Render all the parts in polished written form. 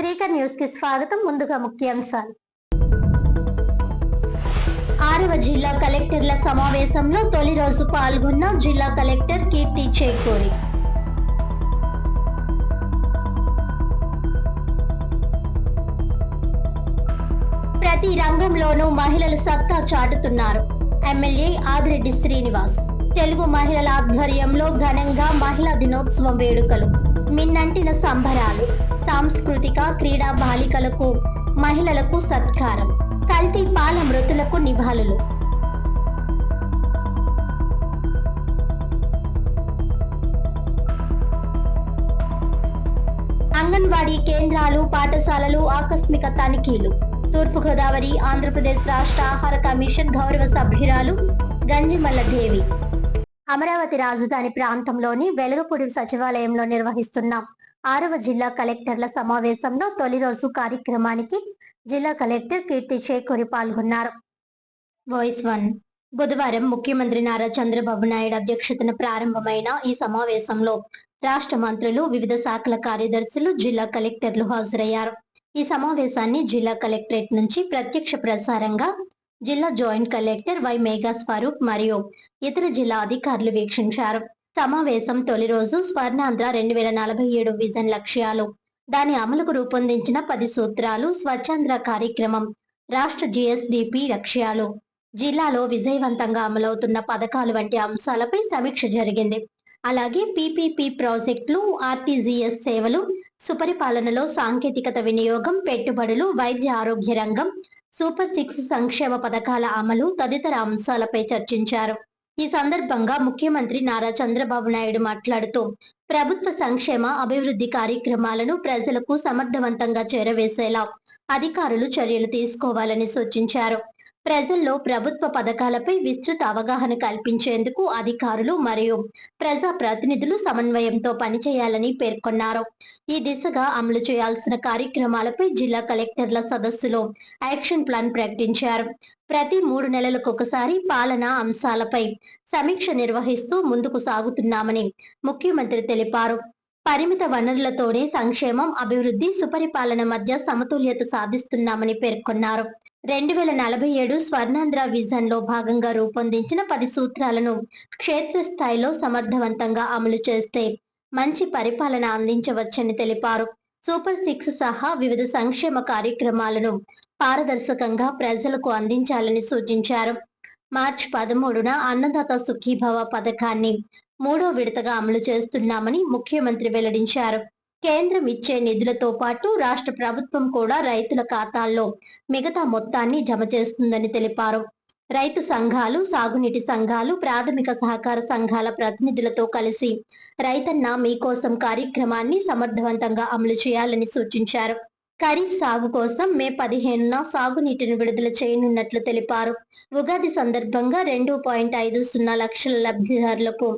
Srikar news కి స్వాగతం. ముందుగా ముఖ్యాంశాలు. 6వ జిల్లా కలెక్టర్ల సమావేశంలో తొలి రోజు పాల్గొన్న జిల్లా కలెక్టర్ కీర్తి చేకూరి. ప్రతి రంగంలోనూ మహిళలు సత్తా చాటుతున్నారు. ఎమ్మెల్యే ఆదిరెడ్డి శ్రీనివాస్. తెలుగు మహిళల ఆధ్వర్యంలో ఘనంగా మహిళా దినోత్సవం వేడుకలు, మిన్నంటిన సంబరాలు, సాంస్కృతిక క్రీడా బాలికలకు మహిళలకు సత్కారం, కల్తీ పాల మృతులకు నివాళులు. అంగన్వాడీ కేంద్రాలు, పాఠశాలలు ఆకస్మిక తనిఖీలు. తూర్పుగోదావరి ఆంధ్రప్రదేశ్ రాష్ట్ర ఆహార కమిషన్ గౌరవ సభ్యురాలు గంజిమల్ల దేవి. అమరావతి రాజధాని ప్రాంతంలోని వెలగపూడి సచివాలయంలో నిర్వహిస్తున్న 6వ జిల్లా కలెక్టర్ల సమావేశంలో తొలి రోజు కార్యక్రమానికి జిల్లా కలెక్టర్ కీర్తి చేకూరి పాల్గొన్నారు. వాయిస్ 1. బుధవారం ముఖ్యమంత్రి నారా చంద్రబాబు నాయుడు అధ్యక్షతన ప్రారంభమైన ఈ సమావేశంలో రాష్ట్ర మంత్రులు, వివిధ శాఖల కార్యదర్శులు, జిల్లా కలెక్టర్లు హాజరయ్యారు. ఈ సమావేశాన్ని జిల్లా కలెక్టరేట్ నుంచి ప్రత్యక్ష ప్రసారంగా జిల్లా జాయింట్ కలెక్టర్ వై మేఘాస్ ఫరూక్ మరియు ఇతర జిల్లా అధికారులు వీక్షించారు. సమావేశం తొలి రోజు స్వర్ణాంధ్ర 2047 విజన్ లక్ష్యాలు, దాని అమలుకు రూపొందించిన 10 సూత్రాలు, స్వచ్ఛాంధ్ర కార్యక్రమం, రాష్ట్ర జిఎస్డిపి లక్ష్యాలు, జిల్లాలో విజయవంతంగా అమలవుతున్న పథకాలు వంటి అంశాలపై సమీక్ష జరిగింది. అలాగే పీపీపీ ప్రాజెక్టులు, ఆర్టీజీఎస్ సేవలు, సుపరిపాలనలో సాంకేతికత వినియోగం, పెట్టుబడులు, వైద్య ఆరోగ్య రంగం, సూపర్ 6 సంక్షేమ పథకాల అమలు తదితర అంశాలపై చర్చించారు. ఈ సందర్భంగా ముఖ్యమంత్రి నారా చంద్రబాబు నాయుడు మాట్లాడుతూ ప్రభుత్వ సంక్షేమ అభివృద్ధి కార్యక్రమాలను ప్రజలకు సమర్థవంతంగా చేరవేసేలా అధికారులు చర్యలు తీసుకోవాలని సూచించారు. ప్రజల్లో ప్రభుత్వ పథకాలపై విస్తృత అవగాహన కల్పించేందుకు అధికారులు మరియు ప్రజా ప్రతినిధులు సమన్వయంతో పనిచేయాలని పేర్కొన్నారు. ఈ దిశగా అమలు చేయాల్సిన కార్యక్రమాలపై జిల్లా కలెక్టర్ల సదస్సులో యాక్షన్ ప్లాన్ ప్రకటించారు. ప్రతి 3 నెలలకొకసారి పాలనా అంశాలపై సమీక్ష నిర్వహిస్తూ ముందుకు సాగుతున్నామని ముఖ్యమంత్రి తెలిపారు. పరిమిత వనరులతోనే సంక్షేమం, అభివృద్ధి, సుపరిపాలన మధ్య సమతుల్యత సాధిస్తున్నామని పేర్కొన్నారు. 2047 స్వర్ణాంధ్ర విజన్ లో భాగంగా రూపొందించిన 10 సూత్రాలను క్షేత్రస్థాయిలో సమర్థవంతంగా అమలు చేస్తే మంచి పరిపాలన అందించవచ్చని తెలిపారు. సూపర్ 6 సహా వివిధ సంక్షేమ కార్యక్రమాలను పారదర్శకంగా ప్రజలకు అందించాలని సూచించారు. మార్చి 13న అన్నదాత సుఖీభవ పథకాన్ని 3వ విడతగా అమలు చేస్తున్నామని ముఖ్యమంత్రి వెల్లడించారు. కేంద్రం ఇచ్చే నిధులతో పాటు రాష్ట్ర ప్రభుత్వం కూడా రైతుల ఖాతాల్లో మిగతా మొత్తాన్ని జమ చేస్తుందని తెలిపారు. రైతు సంఘాలు, సాగునీటి సంఘాలు, ప్రాథమిక సహకార సంఘాల ప్రతినిధులతో కలిసి రైతన్న మీకోసం కార్యక్రమాన్ని సమర్థవంతంగా అమలు చేయాలని సూచించారు. ఖరీఫ్ సాగు కోసం మే 15న సాగునీటిని విడుదల చేయనున్నట్లు తెలిపారు. ఉగాది సందర్భంగా 2.50 లక్షల లబ్ధిదారులకు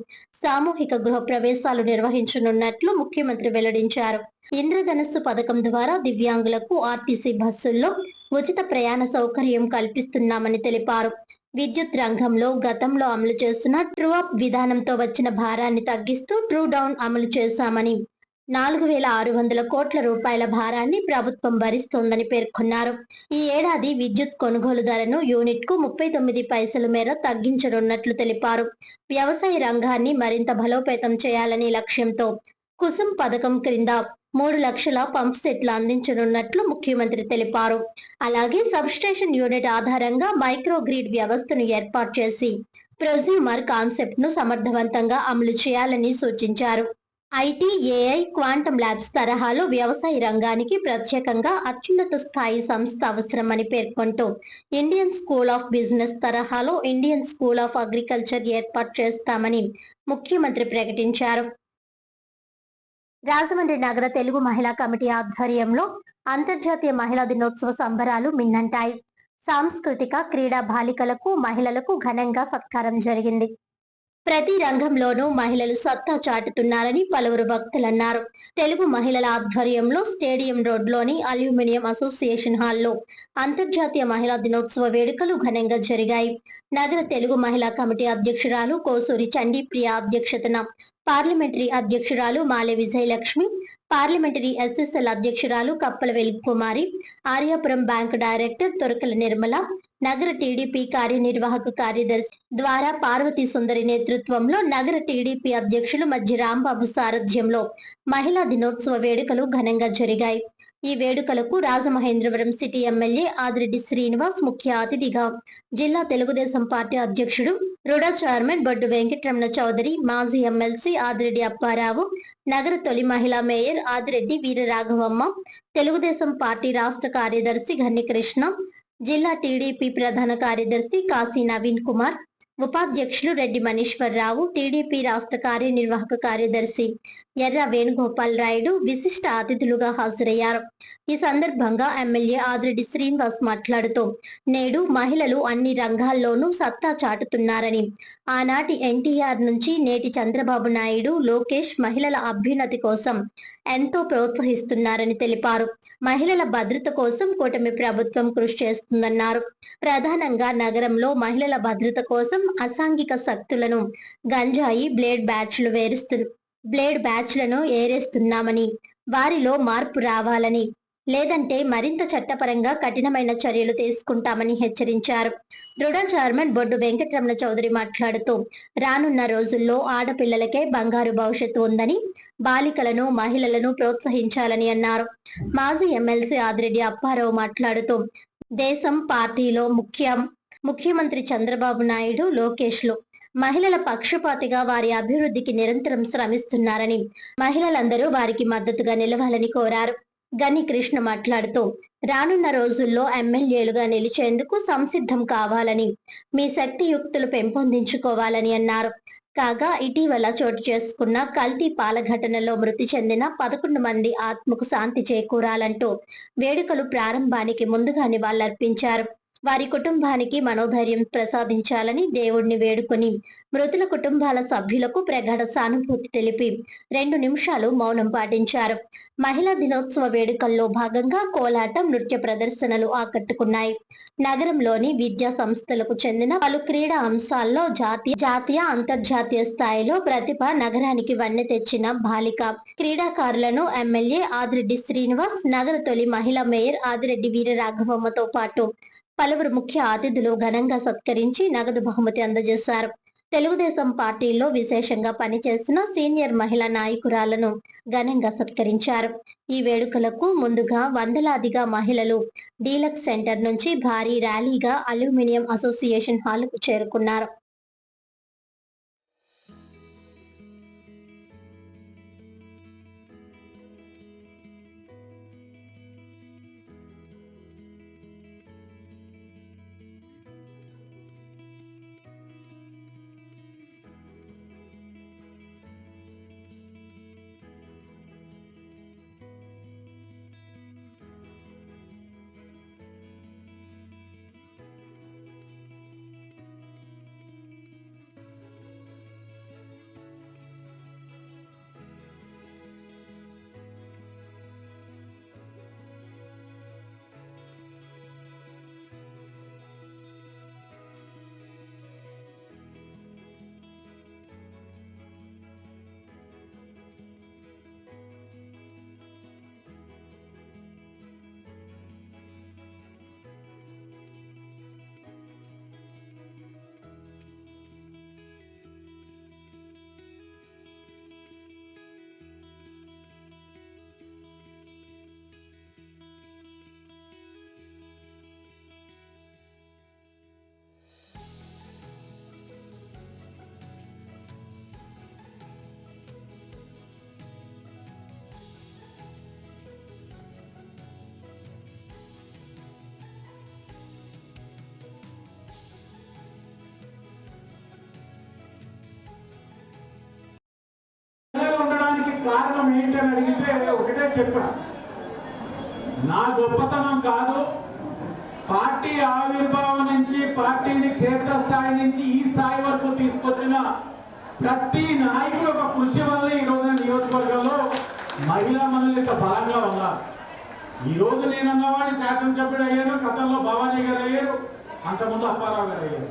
సామూహిక గృహ ప్రవేశాలు నిర్వహించనున్నట్లు ముఖ్యమంత్రి వెల్లడించారు. ఇంద్రధనస్సు పథకం ద్వారా దివ్యాంగులకు ఆర్టీసీ బస్సుల్లో ఉచిత ప్రయాణ సౌకర్యం కల్పిస్తున్నామని తెలిపారు. విద్యుత్ రంగంలో గతంలో అమలు చేసిన ట్రూ అప్ విధానంతో వచ్చిన భారాన్ని తగ్గిస్తూ ట్రూ డౌన్ అమలు చేశామని, 4600 కోట్ల రూపాయల భారాన్ని ప్రభుత్వం భరిస్తోందని పేర్కొన్నారు. ఈ ఏడాది విద్యుత్ కొనుగోలు ధరను యూనిట్ కు 39 పైసల మేర తగ్గించనున్నట్లు తెలిపారు. వ్యవసాయ రంగాన్ని మరింత బలోపేతం చేయాలని లక్ష్యంతో కుసుమ్ పథకం క్రింద 3 లక్షల పంప్ సెట్లు అందించనున్నట్లు ముఖ్యమంత్రి తెలిపారు. అలాగే సబ్స్టేషన్ యూనిట్ ఆధారంగా మైక్రో గ్రిడ్ వ్యవస్థను ఏర్పాటు చేసి ప్రొజ్యూమర్ కాన్సెప్ట్ ను సమర్థవంతంగా అమలు చేయాలని సూచించారు. ఐటీ, ఏఐ, క్వాంటమ్ ల్యాబ్స్ తరహాలో వ్యవసాయ రంగానికి ప్రత్యేకంగా అత్యున్నత స్థాయి సంస్థ అవసరమని పేర్కొంటూ ఇండియన్ స్కూల్ ఆఫ్ బిజినెస్ తరహాలో ఇండియన్ స్కూల్ ఆఫ్ అగ్రికల్చర్ ఏర్పాటు చేస్తామని ముఖ్యమంత్రి ప్రకటించారు. రాజమండ్రి నగర తెలుగు మహిళా కమిటీ ఆధ్వర్యంలో అంతర్జాతీయ మహిళా దినోత్సవ సంబరాలు మిన్నంటాయి. సాంస్కృతిక క్రీడా బాలికలకు మహిళలకు ఘనంగా సత్కారం జరిగింది. ప్రతి రంగంలోనూ మహిళలు సత్తా చాటుతున్నారని పలువురు వక్తలన్నారు. తెలుగు మహిళల ఆధ్వర్యంలో స్టేడియం రోడ్లోని అల్యూమినియం అసోసియేషన్ హాల్లో అంతర్జాతీయ మహిళా దినోత్సవ వేడుకలు ఘనంగా జరిగాయి. నగర తెలుగు మహిళా కమిటీ అధ్యక్షురాలు కోసూరి చండీప్రియ అధ్యక్షతన పార్లమెంటరీ అధ్యక్షురాలు మాలె విజయలక్ష్మి, పార్లమెంటరీ ఎస్ఎస్ఎల్ అధ్యక్షురాలు కప్పల వెలుగు కుమారి, ఆర్యాపురం బ్యాంకు డైరెక్టర్ తొరకల నిర్మల, నగర టీడీపీ కార్యనిర్వాహక కార్యదర్శి ద్వారా పార్వతీ సుందరి నేతృత్వంలో నగర టీడీపీ అధ్యక్షులు మధ్య రాంబాబు సారథ్యంలో మహిళా దినోత్సవ వేడుకలు ఘనంగా జరిగాయి. ఈ వేడుకలకు రాజమహేంద్రవరం సిటీ ఎమ్మెల్యే ఆదిరెడ్డి శ్రీనివాస్ ముఖ్య అతిథిగా, జిల్లా తెలుగుదేశం పార్టీ అధ్యక్షుడు రుడా చైర్మన్ బొడ్డు వెంకటరమణ చౌదరి, మాజీ ఎమ్మెల్సీ ఆదిరెడ్డి అప్పారావు, నగర తొలి మహిళా మేయర్ ఆదిరెడ్డి వీరరాఘవమ్మ, తెలుగుదేశం పార్టీ రాష్ట్ర కార్యదర్శి గన్ని కృష్ణ, జిల్లా టీడీపీ ప్రధాన కార్యదర్శి కాశీ నవీన్ కుమార్, ఉపాధ్యక్షులు రెడ్డి మనీశ్వరరావు, టీడీపీ రాష్ట్ర కార్యనిర్వాహక కార్యదర్శి ఎర్ర వేణుగోపాల్ రాయుడు విశిష్ట అతిథులుగా హాజరయ్యారు. ఈ సందర్భంగా ఎమ్మెల్యే ఆదిరెడ్డి శ్రీనివాస్ మాట్లాడుతూ, నేడు మహిళలు అన్ని రంగాల్లోనూ సత్తా చాటుతున్నారని, ఆనాటి ఎన్టీఆర్ నుంచి నేటి చంద్రబాబు నాయుడు, లోకేష్ మహిళల అభ్యున్నతి కోసం ఎంతో ప్రోత్సహిస్తున్నారని తెలిపారు. మహిళల భద్రత కోసం కూటమి ప్రభుత్వం కృషి చేస్తుందన్నారు. ప్రధానంగా నగరంలో మహిళల భద్రత కోసం అసాంఘిక శక్తులను గంజాయి బ్లేడ్ బ్యాచ్లను ఏరేస్తున్నామని, వారిలో మార్పు రావాలని, లేదంటే మరింత చట్టపరంగా కఠినమైన చర్యలు తీసుకుంటామని హెచ్చరించారు. రుడా చైర్మన్ బొడ్డు వెంకటరమణ చౌదరి మాట్లాడుతూ, రానున్న రోజుల్లో ఆడపిల్లలకే బంగారు భవిష్యత్తు ఉందని, బాలికలను మహిళలను ప్రోత్సహించాలని అన్నారు. మాజీ ఎమ్మెల్సీ ఆదిరెడ్డి అప్పారావు మాట్లాడుతూ, దేశం పార్టీలో ముఖ్యమంత్రి చంద్రబాబు నాయుడు, లోకేష్లు మహిళల పక్షపాతిగా వారి అభివృద్ధికి నిరంతరం శ్రమిస్తున్నారని, మహిళలందరూ వారికి మద్దతుగా నిలవాలని కోరారు. గని కృష్ణ మాట్లాడుతూ, రానున్న రోజుల్లో ఎమ్మెల్యేలుగా నిలిచేందుకు సంసిద్ధం కావాలని, మీ శక్తియుక్తులు పెంపొందించుకోవాలని అన్నారు. కాగా ఇటీవల చోటు చేసుకున్న కల్తీ పాల ఘటనలో మృతి చెందిన 11 మంది ఆత్మకు శాంతి చేకూరాలంటూ వేడుకలు ప్రారంభానికి ముందుగా నివాళులర్పించారు. వారి కుటుంబానికి మనోధైర్యం ప్రసాదించాలని దేవుణ్ణి వేడుకొని మృతుల కుటుంబాల సభ్యులకు ప్రగాఢ సానుభూతి తెలిపి 2 నిమిషాలు మౌనం పాటించారు. మహిళా దినోత్సవ వేడుకల్లో భాగంగా కోలాటం, నృత్య ప్రదర్శనలు ఆకట్టుకున్నాయి. నగరంలోని విద్యా సంస్థలకు చెందిన పలు క్రీడా అంశాల్లో జాతీయ అంతర్జాతీయ స్థాయిలో ప్రతిభ నగరానికి వన్నె తెచ్చిన బాలిక క్రీడాకారులను ఎమ్మెల్యే ఆదిరెడ్డి శ్రీనివాస్, నగర తొలి మహిళా మేయర్ ఆదిరెడ్డి వీరరాఘవమ్మతో పాటు పలువురు ముఖ్య అతిథులు ఘనంగా సత్కరించి నగదు బహుమతి అందజేశారు. తెలుగుదేశం పార్టీలో విశేషంగా పనిచేసిన సీనియర్ మహిళా నాయకురాలను ఘనంగా సత్కరించారు. ఈ వేడుకలకు ముందుగా వందలాదిగా మహిళలు డీలక్స్ సెంటర్ నుంచి భారీ ర్యాలీగా అల్యూమినియం అసోసియేషన్ హాల్కు చేరుకున్నారు. కారణం ఏంటని అడిగితే ఒకటే చెప్పా, నా గొప్పతనం కాదు, పార్టీ ఆవిర్భావం నుంచి పార్టీని క్షేత్రస్థాయి నుంచి ఈ స్థాయి వరకు తీసుకొచ్చిన ప్రతి నాయకుడు ఒక కృషి వల్ల ఈ రోజున నియోజకవర్గంలో మహిళా మనులు బలంగా ఉన్నారు. ఈ రోజు నేను అన్నవాడిని శాసనసభ్యుడు అయ్యాను, గతంలో భవానీ గారు అయ్యారు, అంతకుముందు అప్పారావు గారు అయ్యారు.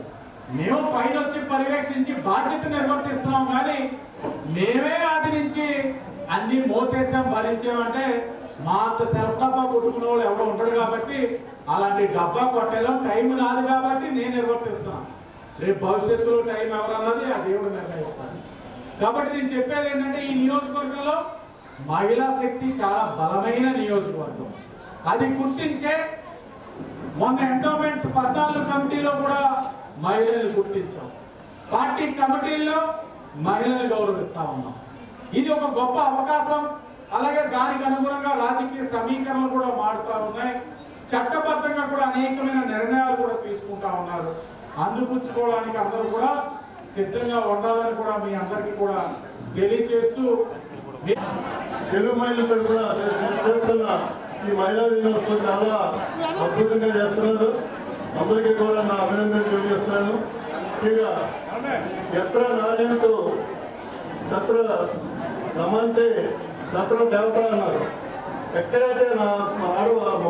మేము పైన వచ్చి పర్యవేక్షించి బాధ్యత నిర్వర్తిస్తున్నాం, కానీ మేమే ఆది నుంచి అన్ని మోసేసాం భరించామంటే మా అంత సెల్ఫ్ డబ్బా కొట్టుకునే వాళ్ళు ఎవడో ఉంటాడు కాబట్టి అలాంటి డబ్బా కొట్టడం టైం నాది కాబట్టి నేను నిర్వర్తిస్తున్నాను. రేపు భవిష్యత్తులో టైం ఎవరన్నది ఆ దేవుడు నిర్ణయిస్తాను. కాబట్టి నేను చెప్పేది ఏంటంటే ఈ నియోజకవర్గంలో మహిళా శక్తి చాలా బలమైన నియోజకవర్గం. అది గుర్తించే మొన్న ఎండోమెంట్స్ 14 కమిటీలో కూడా మహిళల్ని గుర్తించాం. పార్టీ కమిటీల్లో మహిళల్ని గౌరవిస్తా ఉన్నాం. ఇది ఒక గొప్ప అవకాశం. అలాగే దానికి అనుగుణంగా రాజకీయ సమీకరణలు కూడా మారుతా ఉన్నాయి. చట్టబద్ధంగా కూడా అనేకమైన నిర్ణయాలు కూడా తీసుకుంటా ఉన్నారు. అందుపుచ్చుకోవడానికి అందరూ కూడా సిద్ధంగా ఉండాలని కూడా మీ అందరికీ కూడా తెలియజేస్తూ తెలుగు మహిళల తరఫున చేస్తున్న ఈ మహిళా దినోత్సవం చాలా అద్భుతంగా చేస్తున్నారు. అందరికీ కూడా నా అభినందనలు తెలియజేస్తున్నాను. ముఖ్యంగా ఎత్ర నారాయణతో తత్ర రమంతే తత్ర దేవత అన్నారు. ఎక్కడైతే నా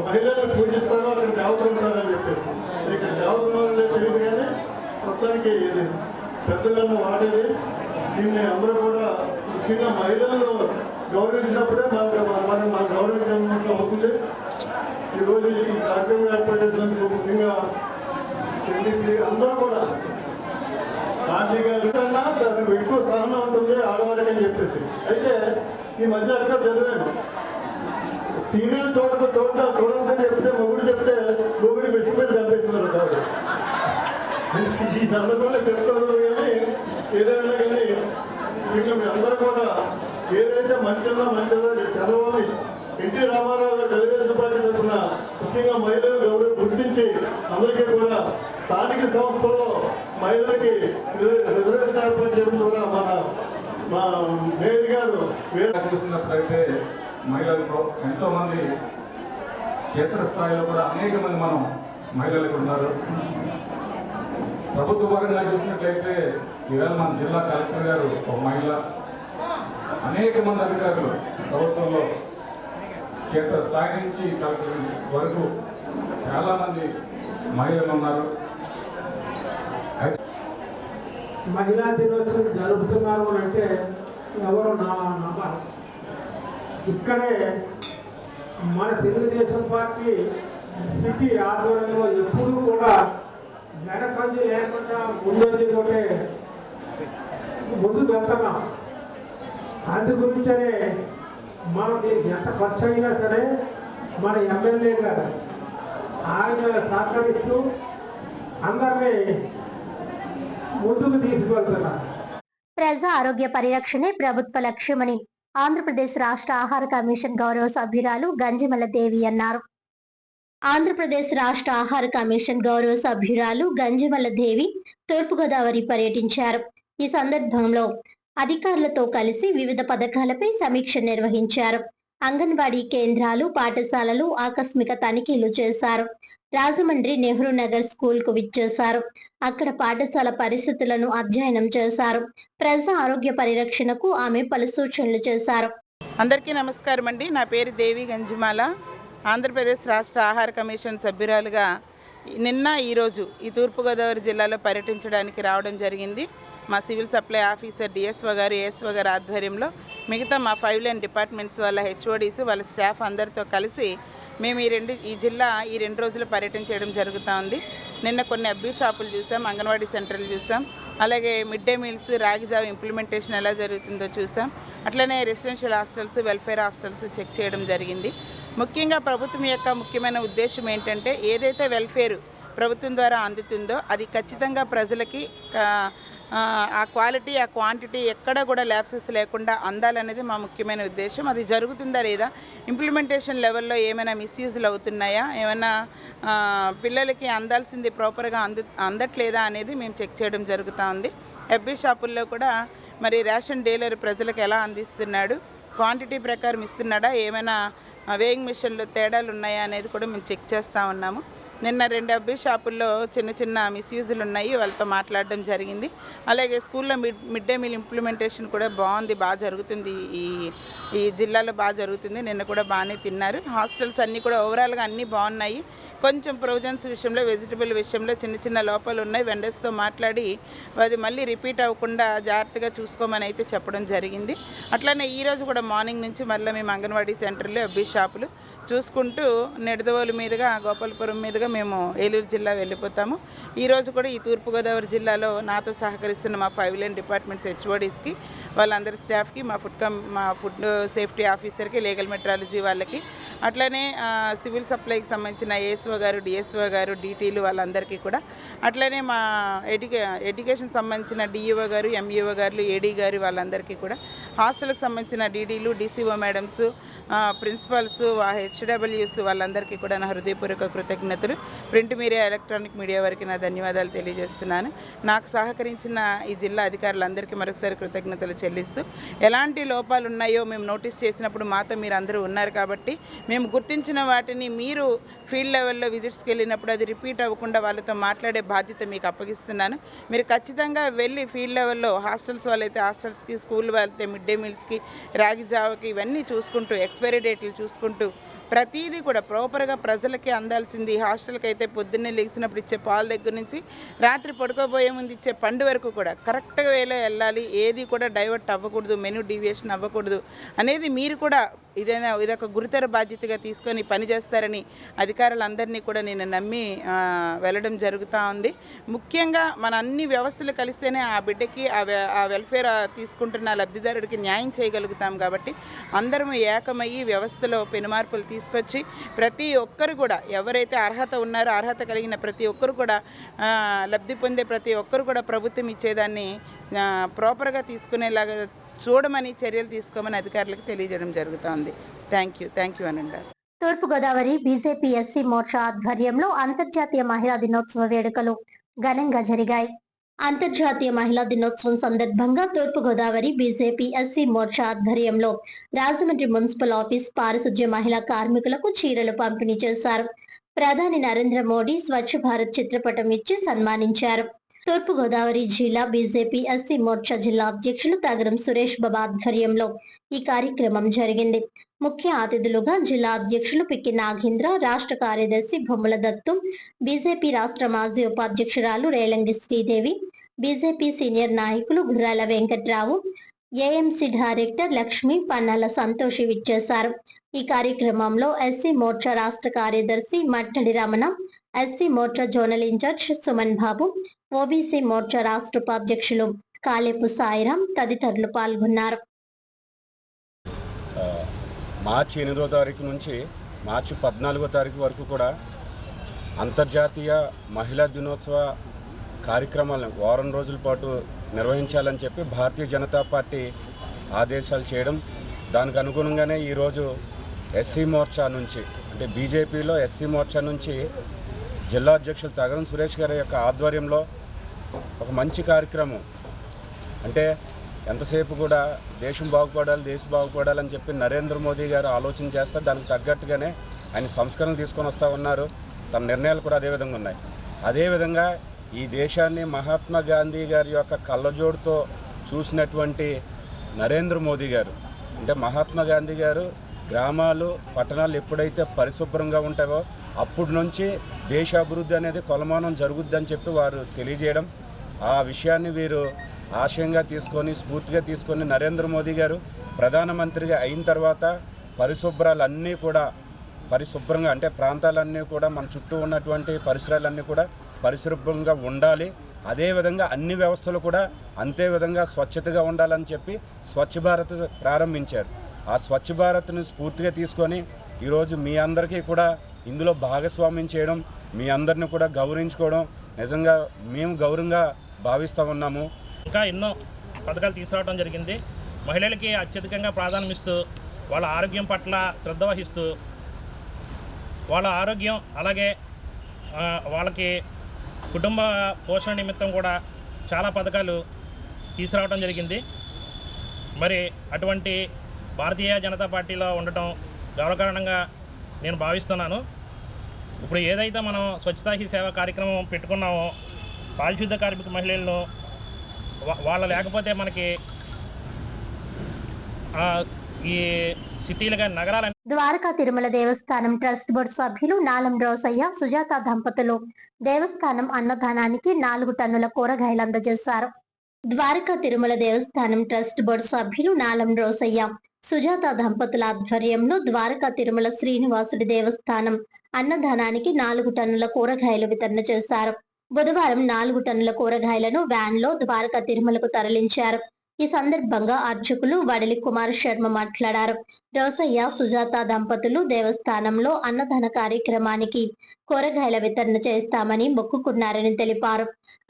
మహిళలను పూజిస్తారో అక్కడ దేవతలు ఉంటారని చెప్పేసి ఇక్కడ దేవతలు తెలియదు కానీ మొత్తానికి ఇది పెద్దలను వాడేది. దీన్ని అందరూ కూడా ముఖ్యంగా మహిళలను గౌరవించినప్పుడే మన గౌరవించడం అవుతుంది. ఈరోజు ఈ కార్యక్రమం ఏర్పాటు చేసినందుకు ముఖ్యంగా అందరూ కూడా రాజకీయ కన్నా ఎక్కువ సహనం ఉంటుంది ఆడవాళ్ళకి అని చెప్పేసి. అయితే ఈ మధ్య అక్కడ చదివాను, సీరియల్ చూడదని చెప్తే మొగుడు చెప్తే మొగుడి మెషిన్ మీద చంపేస్తున్నారు కాబట్టి ఈ సందర్భంలో చెప్తారు. కానీ ఏదైనా కానీ ఇంకా మీ అందరూ కూడా ఏదైతే మంచిదో చదవాలి. ఎన్టీ రామారావు గారు తెలుగుదేశం పార్టీ తరఫున ముఖ్యంగా మహిళలు గౌరవం గుర్తించి అందరికీ కూడా స్థానిక సంస్థల్లో మహిళలకి రిజర్వేషన్ ఏర్పాటు చేయడం ద్వారా మా మేయర్ గారు చూసినట్లయితే మహిళలకు ఎంతోమంది క్షేత్రస్థాయిలో కూడా అనేక మంది మనం మహిళలకు ఉన్నారు. ప్రభుత్వ పరంగా చూసినట్లయితే ఈవేళ మన జిల్లా కలెక్టర్ గారు ఒక మహిళ, అనేక మంది అధికారులు ప్రభుత్వంలో క్షేత్రస్థాయి నుంచి కలెక్టర్ వరకు చాలామంది మహిళలు ఉన్నారు. మహిళా దినోత్సవం జరుపుతున్నారు అంటే ఎవరు నమ్మరు. ఇక్కడే మన తెలుగుదేశం పార్టీ సిటీ ఆధ్వర్యంలో ఎప్పుడూ కూడా వెనకంజి లేకుండా ముందంజతోటే ముందుకు వెళ్తున్నాం. అందు గురించనే మనం దీనికి ఎంత ఖర్చు అయినా సరే మన ఎమ్మెల్యే గారు ఆయన సహకరిస్తూ అందరినీ ముందుకు తీసుకువెళ్తున్నారు. ప్రజా ఆరోగ్య పరిరక్షణే ప్రభుత్వ లక్ష్యమని ఆంధ్రప్రదేశ్ రాష్ట్ర ఆహార కమిషన్ గౌరవ సభ్యురాలు గంజిమల్ల దేవి అన్నారు. ఆంధ్రప్రదేశ్ రాష్ట్ర ఆహార కమిషన్ గౌరవ సభ్యురాలు గంజిమల్ల దేవి తూర్పుగోదావరి పర్యటించారు. ఈ సందర్భంలో అధికారులతో కలిసి వివిధ పథకాలపై సమీక్ష నిర్వహించారు. అంగన్వాడీ కేంద్రాలు, పాఠశాలలు ఆకస్మిక తనిఖీలు చేశారు. రాజమండ్రి నెహ్రూ నగర్ స్కూల్ కు విచ్చేశారు. అక్కడ పాఠశాల పరిస్థితులను అధ్యయనం చేశారు. ప్రజా ఆరోగ్య పరిరక్షణకు ఆమె పలు సూచనలు చేశారు. అందరికీ నమస్కారం అండి. నా పేరు దేవి గంజిమాల. ఆంధ్రప్రదేశ్ రాష్ట్ర ఆహార కమిషన్ సభ్యురాలుగా నిన్న ఈరోజు ఈ తూర్పుగోదావరి జిల్లాలో పర్యటించడానికి రావడం జరిగింది. మా సివిల్ సప్లై ఆఫీసర్ డిఎస్ఓ గారు, ఏఎస్ఓ గారు ఆధ్వర్యంలో మిగతా మా 5 లైన్ డిపార్ట్మెంట్స్ వాళ్ళ హెచ్ఓడీస్ వాళ్ళ స్టాఫ్ అందరితో కలిసి మేము ఈ జిల్లా ఈ 2 రోజులు పర్యటన చేయడం జరుగుతూ ఉంది. నిన్న కొన్ని అబ్బీ షాపులు చూసాం, అంగన్వాడీ సెంటర్లు చూసాం, అలాగే మిడ్ డే మీల్స్, రాగిజావ ఇంప్లిమెంటేషన్ ఎలా జరుగుతుందో చూసాం. అట్లనే residential hostels, welfare hostels check చేయడం జరిగింది. ముఖ్యంగా ప్రభుత్వం యొక్క ముఖ్యమైన ఉద్దేశం ఏంటంటే ఏదైతే వెల్ఫేర్ ప్రభుత్వం ద్వారా అందుతుందో అది ఖచ్చితంగా ప్రజలకి ఆ క్వాలిటీ, ఆ క్వాంటిటీ ఎక్కడ కూడా ల్యాప్సెస్ లేకుండా అందాలనేది మా ముఖ్యమైన ఉద్దేశం. అది జరుగుతుందా లేదా, ఇంప్లిమెంటేషన్ లెవెల్లో ఏమైనా మిస్యూజ్లు అవుతున్నాయా, ఏమైనా పిల్లలకి అందాల్సింది ప్రాపర్గా అందట్లేదా అనేది మేము చెక్ చేయడం జరుగుతూ ఉంది. ఎఫ్బీ షాపుల్లో కూడా మరి రేషన్ డీలర్ ప్రజలకు ఎలా అందిస్తున్నాడు, క్వాంటిటీ ప్రకారం ఇస్తున్నాడా, ఏమైనా వేయింగ్ మిషన్లో తేడాలు ఉన్నాయా అనేది కూడా మేము చెక్ చేస్తూ ఉన్నాము. నిన్న 2 అబ్బీ షాపుల్లో చిన్న మిస్యూజులు ఉన్నాయి, వాళ్ళతో మాట్లాడడం జరిగింది. అలాగే స్కూల్లో మిడ్ డే మీల్ ఇంప్లిమెంటేషన్ కూడా బాగుంది, బాగా జరుగుతుంది, ఈ జిల్లాలో బాగా జరుగుతుంది. నిన్న కూడా బాగానే తిన్నారు. హాస్టల్స్ అన్నీ కూడా ఓవరాల్గా అన్నీ బాగున్నాయి. కొంచెం ప్రొవిజన్స్ విషయంలో, వెజిటబుల్ విషయంలో చిన్న లోపాలు ఉన్నాయి. వెండర్స్తో మాట్లాడి అది మళ్ళీ రిపీట్ అవ్వకుండా జాగ్రత్తగా చూసుకోమని అయితే చెప్పడం జరిగింది. అట్లనే ఈరోజు కూడా మార్నింగ్ నుంచి మళ్ళీ మేము అంగన్వాడీ సెంటర్లో అబ్బీ షాపులు చూసుకుంటూ నిడదవోలు మీదుగా గోపాలపురం మీదుగా మేము ఏలూరు జిల్లా వెళ్ళిపోతాము. ఈరోజు కూడా ఈ తూర్పుగోదావరి జిల్లాలో నాతో సహకరిస్తున్న మా 5 లైన్ డిపార్ట్మెంట్స్ హెచ్ఓడీస్కి, వాళ్ళందరి స్టాఫ్కి, మా ఫుడ్ సేఫ్టీ ఆఫీసర్కి, లీగల్ మెట్రాలజీ వాళ్ళకి, అట్లనే సివిల్ సప్లైకి సంబంధించిన ఏఎస్ఓ గారు, డిఎస్ఓ గారు, డీటీలు వాళ్ళందరికీ కూడా, అట్లనే మా ఎడ్యుకేషన్ సంబంధించిన డిఈఓ గారు, ఎంఈఓ గారు, ఏడీ గారు వాళ్ళందరికీ కూడా, హాస్టల్కి సంబంధించిన డీడీలు, డీసీఓ మేడమ్స్, ప్రిన్సిపల్స్, హెచ్డబ్ల్యూస్ వాళ్ళందరికీ కూడా నా హృదయపూర్వక కృతజ్ఞతలు. ప్రింట్ మీడియా, ఎలక్ట్రానిక్ మీడియా వారికి నా ధన్యవాదాలు తెలియజేస్తున్నాను. నాకు సహకరించిన ఈ జిల్లా అధికారులందరికీ మరొకసారి కృతజ్ఞతలు చెల్లిస్తూ, ఎలాంటి లోపాలు ఉన్నాయో మేము నోటీస్ చేసినప్పుడు మాతో మీరు అందరూ ఉన్నారు కాబట్టి, మేము గుర్తించిన వాటిని మీరు ఫీల్డ్ లెవెల్లో విజిట్స్కి వెళ్ళినప్పుడు అది రిపీట్ అవ్వకుండా వాళ్ళతో మాట్లాడే బాధ్యత మీకు అప్పగిస్తున్నాను. మీరు ఖచ్చితంగా వెళ్ళి ఫీల్డ్ లెవెల్లో హాస్టల్స్ వాళ్ళైతే హాస్టల్స్కి, స్కూల్ వాళ్ళైతే మిడ్ డే మీల్స్కి, రాగి జావకి ఇవన్నీ చూసుకుంటూ, ఎక్స్పైరీ డేట్లు చూసుకుంటూ, ప్రతిదీ కూడా ప్రాపర్గా ప్రజలకి అందాల్సింది. హాస్టల్కి అయితే పొద్దున్నే లేచినప్పుడు ఇచ్చే పాల దగ్గర నుంచి రాత్రి పడుకోబోయే ముందు ఇచ్చే పండు వరకు కూడా కరెక్ట్గా వేలో వెళ్ళాలి. ఏది కూడా డైవర్ట్ అవ్వకూడదు, మెనూ డీవియేషన్ అవ్వకూడదు అనేది మీరు కూడా ఇదొక గురుతర బాధ్యతగా తీసుకొని పనిచేస్తారని అధికారులందరినీ కూడా నేను నమ్మి వెళ్ళడం జరుగుతూ ఉంది. ముఖ్యంగా మన అన్ని వ్యవస్థలు కలిస్తేనే ఆ బిడ్డకి ఆ వెల్ఫేర్ తీసుకుంటున్న లబ్ధిదారుడికి న్యాయం చేయగలుగుతాం. కాబట్టి అందరం ఏకమయ్యి వ్యవస్థలో పెనుమార్పులు తీసుకొచ్చి ప్రతి ఒక్కరు కూడా ఎవరైతే అర్హత ఉన్నారో అర్హత కలిగిన ప్రతి ఒక్కరు కూడా లబ్ధి పొందే ప్రతి ఒక్కరు కూడా ప్రభుత్వం ఇచ్చేదాన్ని ప్రాపర్గా తీసుకునేలాగా చూడమని చర్యలు తీసుకోమని అధికారులకు తెలియజేయడం జరుగుతోంది. థ్యాంక్ యూ అనండి. తూర్పుగోదావరి బీజేపీ ఎస్సీ మోర్చా ఆధ్వర్యంలో అంతర్జాతీయ మహిళా దినోత్సవ వేడుకలు ఘనంగా జరిగాయి. అంతర్జాతీయ మహిళా దినోత్సవం సందర్భంగా తూర్పుగోదావరి బీజేపీ ఎస్సీ మోర్చా ఆధ్వర్యంలో రాజమండ్రి మున్సిపల్ ఆఫీస్ పారిశుధ్య మహిళా కార్మికులకు చీరలు పంపిణీ చేశారు. ప్రధాని నరేంద్ర మోడీ స్వచ్ఛ భారత్ చిత్రపటం ఇచ్చి సన్మానించారు. తూర్పుగోదావరి జిల్లా బీజేపీ ఎస్సీ మోర్చా జిల్లా అధ్యక్షులు తగరం సురేష్ బాబు ఆధ్వర్యంలో ఈ కార్యక్రమం జరిగింది. ముఖ్య అతిథులుగా జిల్లా అధ్యక్షులు పిక్కి నాగేంద్ర, రాష్ట్ర కార్యదర్శి బొమ్మల దత్తు, బీజేపీ రాష్ట్ర మాజీ ఉపాధ్యక్షురాలు రేలంగి శ్రీదేవి, బీజేపీ సీనియర్ నాయకులు గుర్రాల వెంకట్రావు, ఏఎంసీ డైరెక్టర్ లక్ష్మి, పన్నాల సంతోషి విచ్చేశారు. ఈ కార్యక్రమంలో ఎస్సీ మోర్చా రాష్ట్ర కార్యదర్శి Mattadi Ramana, SC Morcha zonal incharge Suman Babu, OBC Morcha రాష్ట్ర ఉపాధ్యక్షులు కాలేపు సాయిరాం తదితరులు పాల్గొన్నారు. మార్చి 8వ తారీఖు నుంచి మార్చి 14వ తారీఖు వరకు కూడా అంతర్జాతీయ మహిళా దినోత్సవ కార్యక్రమాలను వారం రోజుల పాటు నిర్వహించాలని చెప్పి భారతీయ జనతా పార్టీ ఆదేశాలు చేయడం, దానికి అనుగుణంగానే ఈరోజు ఎస్సీ మోర్చా నుంచి అంటే బీజేపీలో ఎస్సీ మోర్చా నుంచి జిల్లా అధ్యక్షులు తగరం సురేష్ గారి యొక్క ఆధ్వర్యంలో ఒక మంచి కార్యక్రమం, అంటే ఎంతసేపు కూడా దేశం బాగుపడాలని చెప్పి నరేంద్ర మోదీ గారు ఆలోచన చేస్తే దానికి తగ్గట్టుగానే ఆయన సంస్కరణలు తీసుకొని వస్తూ ఉన్నారు. తన నిర్ణయాలు కూడా అదేవిధంగా ఉన్నాయి. అదేవిధంగా ఈ దేశాన్ని మహాత్మా గాంధీ గారి యొక్క కళ్ళజోడుతో చూసినటువంటి నరేంద్ర మోదీ గారు, అంటే మహాత్మా గాంధీ గారు గ్రామాలు పట్టణాలు ఎప్పుడైతే పరిశుభ్రంగా ఉంటాయో అప్పటి నుంచి దేశాభివృద్ధి అనేది కొలమానం జరుగుద్దని చెప్పి వారు తెలియజేయడం, ఆ విషయాన్ని వీరు ఆశయంగా తీసుకొని స్ఫూర్తిగా తీసుకొని నరేంద్ర మోదీ గారు ప్రధానమంత్రిగా అయిన తర్వాత పరిశుభ్రాలన్నీ కూడా పరిశుభ్రంగా అంటే ప్రాంతాలన్నీ కూడా మన చుట్టూ ఉన్నటువంటి పరిసరాలన్నీ కూడా పరిశుభ్రంగా ఉండాలి, అదేవిధంగా అన్ని వ్యవస్థలు కూడా అంతే విధంగా స్వచ్ఛతగా ఉండాలని చెప్పి స్వచ్ఛ భారత్ ప్రారంభించారు. ఆ స్వచ్ఛ భారత్ని స్ఫూర్తిగా తీసుకొని ఈరోజు మీ అందరికీ కూడా ఇందులో భాగస్వామ్యం చేయడం, మీ అందరిని కూడా గౌరవించుకోవడం నిజంగా మేము గౌరవంగా భావిస్తూ ఉన్నాము. ఇంకా ఎన్నో పథకాలు తీసుకురావడం జరిగింది. మహిళలకి అత్యధికంగా ప్రాధాన్యం ఇస్తూ వాళ్ళ ఆరోగ్యం పట్ల శ్రద్ధ వహిస్తూ వాళ్ళ ఆరోగ్యం అలాగే వాళ్ళకి కుటుంబ పోషణ నిమిత్తం కూడా చాలా పథకాలు తీసుకురావడం జరిగింది. మరి అటువంటి భారతీయ జనతా పార్టీలో ఉండటం గౌరవకారణంగా నేను భావిస్తున్నాను. ఇప్పుడు ఏదైతే మనం స్వచ్ఛతా హీ సేవ కార్యక్రమం పెట్టుకున్నామో, పారిశుద్ధ కార్మిక మహిళలను వాళ్ళ లేకపోతే మనకి ఈ సిటీలు కానీ నగరాలు. ద్వారకా తిరుమల దేవస్థానం ట్రస్ట్ బోర్డు సభ్యులు నాలం రోసయ్య, సుజాత దంపతులు దేవస్థానం అన్నదానానికి 4 టన్నుల కూరగాయలు అందజేశారు. ద్వారకా తిరుమల దేవస్థానం ట్రస్ట్ బోర్డు సభ్యులు నాలం రోసయ్య, సుజాత దంపతుల ఆధ్వర్యంలో ద్వారకా తిరుమల శ్రీనివాసుడి దేవస్థానం అన్నదానానికి 4 టన్నుల కూరగాయలు వితరణ చేశారు. బుధవారం 4 టన్నుల కూరగాయలను వ్యాన్ లో ద్వారకా తిరుమలకు తరలించారు. ఈ సందర్భంగా అర్చకులు వడలి కుమార్ శర్మ మాట్లాడారు. రోసయ్య, సుజాత దంపతులు దేవస్థానంలో అన్నదాన కార్యక్రమానికి కూరగాయల వితరణ చేస్తామని మొక్కుకున్నారని తెలిపారు.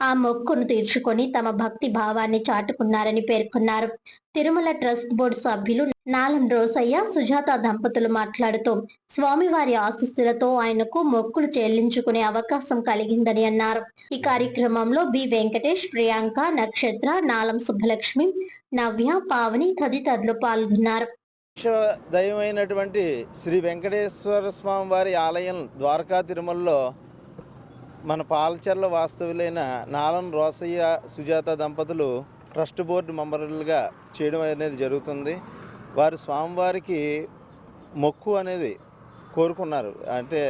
ఆ మొక్కును తీర్చుకొని తమ భక్తి భావాన్ని చాటుకున్నారని పేర్కొన్నారు. తిరుమల ట్రస్ట్ బోర్డు సభ్యులు నాలం రోసయ్య, సుజాత దంపతులు మాట్లాడుతూ స్వామివారి ఆశీస్సులతో ఆయనకు మొక్కులు చెల్లించుకునే అవకాశం కలిగిందని అన్నారు. ఈ కార్యక్రమంలో బి వెంకటేష్, ప్రియాంక, నక్షత్ర, నాలం సుబ్బలక్ష్మి, నవ్య, పావని తదితరులు పాల్గొన్నారు. దైవమైనటువంటి శ్రీ వెంకటేశ్వర స్వామి వారి ఆలయం ద్వారకా తిరుమలలో మన పాలచర్ల వాస్తవులైన నాలం రోసయ్య, సుజాత దంపతులు ట్రస్ట్ బోర్డు మెంబర్లుగా చేయడం అనేది జరుగుతుంది. వారు స్వామివారికి మొక్కు అనేది కోరుకున్నారు. అంటే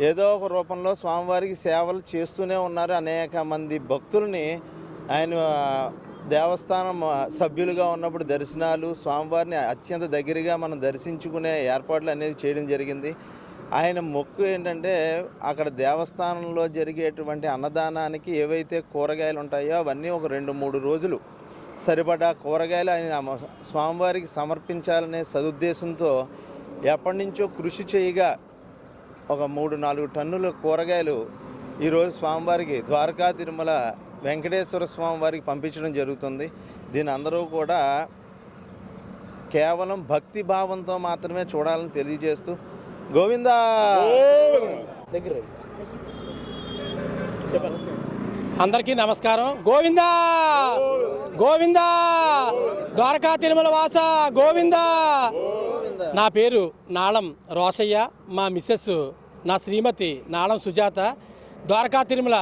ఏదో ఒక రూపంలో స్వామివారికి సేవలు చేస్తూనే ఉన్నారు. అనేక మంది భక్తుల్ని ఆయన దేవస్థానం సభ్యులుగా ఉన్నప్పుడు దర్శనాలు, స్వామివారిని అత్యంత దగ్గరగా మనం దర్శించుకునే ఏర్పాట్లు అనేది చేయడం జరిగింది. ఆయన మొక్కు ఏంటంటే అక్కడ దేవస్థానంలో జరిగేటువంటి అన్నదానానికి ఏవైతే కూరగాయలు ఉంటాయో అవన్నీ ఒక 2-3 రోజులు సరిపడా కూరగాయలు ఆయన స్వామివారికి సమర్పించాలనే సదుద్దేశంతో ఎప్పటి నుంచో కృషి చేయగా ఒక 3-4 టన్నుల కూరగాయలు ఈరోజు స్వామివారికి ద్వారకా తిరుమల వెంకటేశ్వర స్వామి వారికి పంపించడం జరుగుతుంది. దీని అందరూ కూడా కేవలం భక్తి భావంతో మాత్రమే చూడాలని తెలియజేస్తూ గోవిందా. అందరికీ నమస్కారం. గోవిందా గోవిందా, ద్వారకా తిరుమల వాస గోవిందా. నా పేరు నాళం రోసయ్య, మా మిస్సెస్ నా శ్రీమతి నాళం సుజాత. ద్వారకా తిరుమల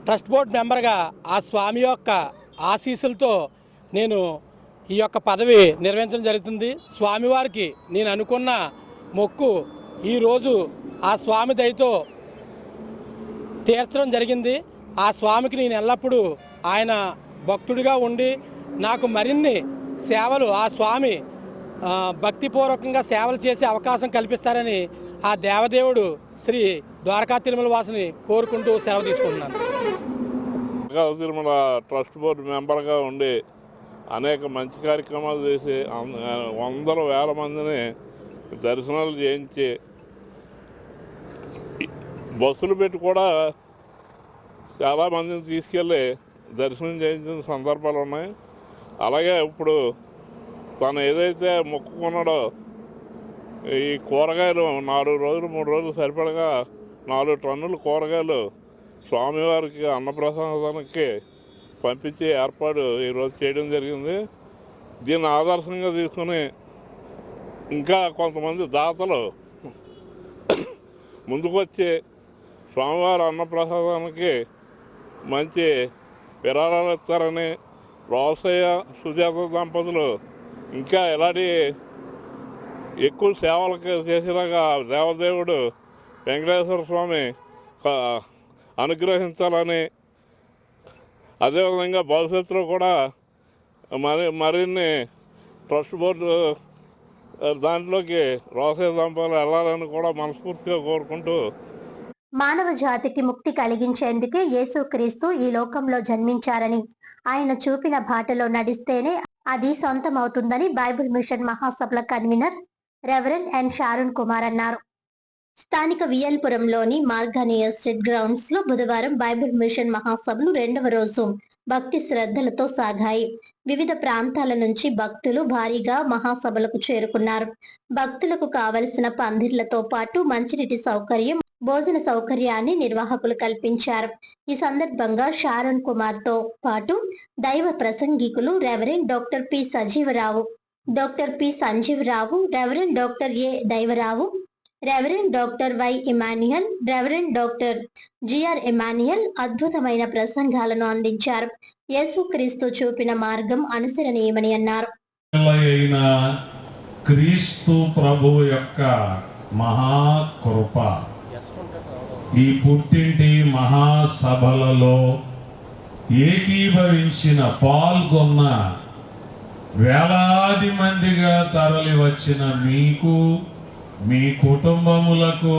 ట్రస్ట్ బోర్డు మెంబర్గా ఆ స్వామి యొక్క ఆశీస్సులతో నేను ఈ యొక్క పదవి నిర్వహించడం జరుగుతుంది. స్వామివారికి నేను అనుకున్న మొక్కు ఈరోజు ఆ స్వామి దయతో తీర్చడం జరిగింది. ఆ స్వామికి నేను ఎల్లప్పుడూ ఆయన భక్తుడిగా ఉండి నాకు మరిన్ని సేవలు ఆ స్వామి భక్తిపూర్వకంగా సేవలు చేసే అవకాశం కల్పిస్తారని ఆ దేవదేవుడు శ్రీ ద్వారకా తిరుమల వాసుని కోరుకుంటూ సెలవు తీసుకుంటున్నాను. తిరుమల ట్రస్ట్ బోర్డు మెంబర్గా ఉండి అనేక మంచి కార్యక్రమాలు చేసి వందల వేల మందిని దర్శనాలు చేయించి బస్సులు పెట్టి కూడా చాలామందిని తీసుకెళ్ళి దర్శనం చేయించిన సందర్భాలు ఉన్నాయి. అలాగే ఇప్పుడు తను ఏదైతే మొక్కుకున్నాడో ఈ కూరగాయలు 4 రోజులు 3 రోజులు సరిపడగా 4 టన్నుల కూరగాయలు స్వామివారికి అన్నప్రసాదానికి పంపించే ఏర్పాటు ఈరోజు చేయడం జరిగింది. దీన్ని ఆదర్శంగా తీసుకుని ఇంకా కొంతమంది దాతలు ముందుకొచ్చి స్వామివారి అన్నప్రసాదానికి మంచి విరాళాలు ఇస్తారని రోసయ్య, సుజాత దంపతులు ఇంకా ఇలాంటి ఎక్కువ సేవలకు చేసేలాగా దేవదేవుడు వెంకటేశ్వర స్వామి అనుగ్రహించాలని, అదేవిధంగా భవిష్యత్తులో కూడా మరిన్ని ట్రస్ట్ బోర్డు దాంట్లోకి రోసయ్య దంపతులు వెళ్ళాలని కూడా మనస్ఫూర్తిగా కోరుకుంటూ, మానవ జాతికి ముక్తి కలిగించేందుకే యేసుక్రీస్తు ఈ లోకంలో జన్మించారని, ఆయన చూపిన బాటలో నడిస్తేనే అది సొంతమవుతుందని బైబిల్ మిషన్ మహాసభల కన్వీనర్ రెవరెండ్ ఎన్ షారున్ కుమార్ అన్నారు. స్థానిక వియల్పురంలోని మార్గాని ఎస్టేట్ గ్రౌండ్స్ లో బుధవారం బైబిల్ మిషన్ మహాసభలు 2వ రోజు భక్తి శ్రద్ధలతో సాగాయి. వివిధ ప్రాంతాల నుంచి భక్తులు భారీగా మహాసభలకు చేరుకున్నారు. భక్తులకు కావలసిన పందిర్లతో పాటు మంచినీటి సౌకర్యం, భోజన సౌకర్యాన్ని నిర్వాహకులు కల్పించారు. ఈ సందర్భంగా షారున్ కుమార్ తో పాటు దైవ ప్రసంగికులు reverend doctor P Sajeevarao, doctor P Sanjeevarao, reverend doctor A Daivarao, reverend doctor Y Emmanuel, reverend doctor GR Emmanuel అద్భుతమైన ప్రసంగాలను అందించారు. యేసుక్రీస్తు చూపిన మార్గం అనుసరణీయమని అన్నారు. క్రీస్తు ప్రభువు యొక్క మహాకృప ఈ పుట్టింటి మహాసభలలో ఏకీభవించిన పాల్గొన్న వేలాది మందిగా తరలి వచ్చిన మీకు, మీ కుటుంబములకు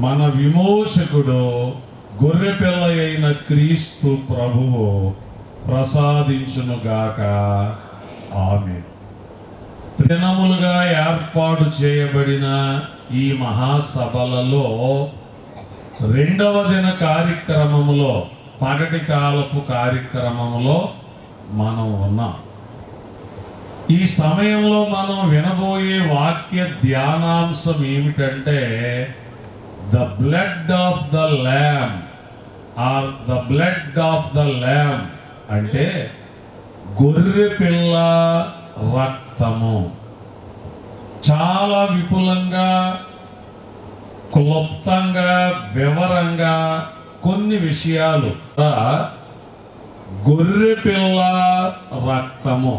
మన విమోచకుడు గొర్రెపిల్ల అయిన క్రీస్తు ప్రభువు ప్రసాదించునుగాక. ఆమేన్. దినములుగా ఏర్పాటు చేయబడిన ఈ మహాసభలలో రెండవ దిన కార్యక్రమములో, పగటి కాలపు కార్యక్రమములో మనం ఉన్నాం. ఈ సమయంలో మనం వినబోయే వాక్య ధ్యానాంశం ఏమిటంటే the blood of the lamb or the blood of the lamb అంటే గొర్రె పిల్ల రక్తము. చాలా విపులంగా, క్లుప్తంగా, వివరంగా కొన్ని విషయాలు. గొర్రె పిల్ల రక్తము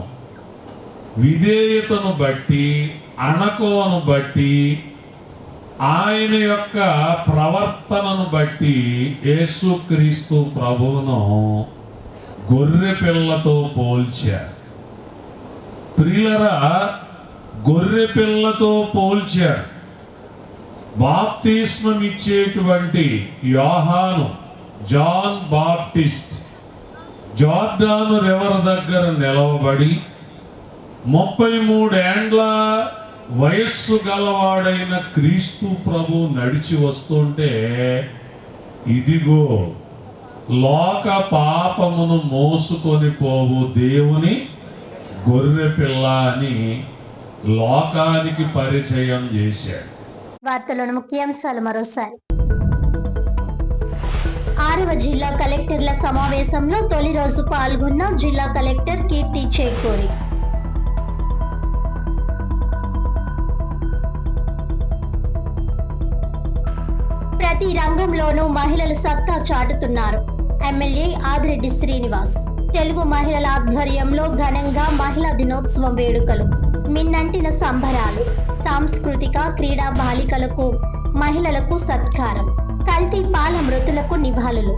విధేయతను బట్టి, అణకువను బట్టి, ఆయన యొక్క ప్రవర్తనను బట్టి యేసుక్రీస్తు ప్రభువును గొర్రె పిల్లతో పోల్చారు. ప్రియులరా, గొర్రె పిల్లతో పోల్చారు. బాప్తిస్మం ఇచ్చేటువంటి యోహాను, జాన్ బాప్టిస్ట్ జోర్డాను రివర్ దగ్గర నిలవబడి 33 ఏండ్ల వయస్సు గలవాడైన క్రీస్తు ప్రభు నడిచి వస్తుంటే, ఇదిగో లోక పాపమును మోసుకొని పోవు దేవుని గొర్రె పిల్ల అని లోకానికి పరిచయం చేశాడు. వార్తలోని ముఖ్యాంశాలు మరోసారి. 6వ జిల్లా కలెక్టర్ల సమావేశంలో తొలి రోజు పాల్గొన్న జిల్లా కలెక్టర్ కీర్తి చేకూరి. ప్రతి రంగంలోనూ మహిళలు సత్తా చాటుతున్నారు. ఎమ్మెల్యే ఆదిరెడ్డి శ్రీనివాస్. తెలుగు మహిళల ఆధ్వర్యంలో ఘనంగా మహిళా దినోత్సవం వేడుకలు, మిన్నంటిన సంబరాలు, సాంస్కృతిక క్రీడా బాలికలకు, మహిళలకు సత్కారం, కల్తీ పాల మృతులకు నివాళులు.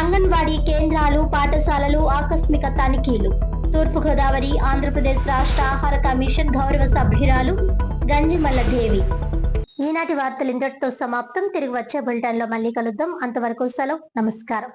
అంగన్వాడీ కేంద్రాలు, పాఠశాలలు ఆకస్మిక తనిఖీలు. తూర్పుగోదావరి ఆంధ్రప్రదేశ్ రాష్ట్ర ఆహార కమిషన్ గౌరవ సభ్యురాలు గంజిమల్ల దేవి. ఈనాటి వార్తలు ఇంతటితో సమాప్తం. తిరిగి వచ్చే బులెటిన్లో మళ్ళీ కలుద్దాం. అంతవరకు సెలవు. నమస్కారం.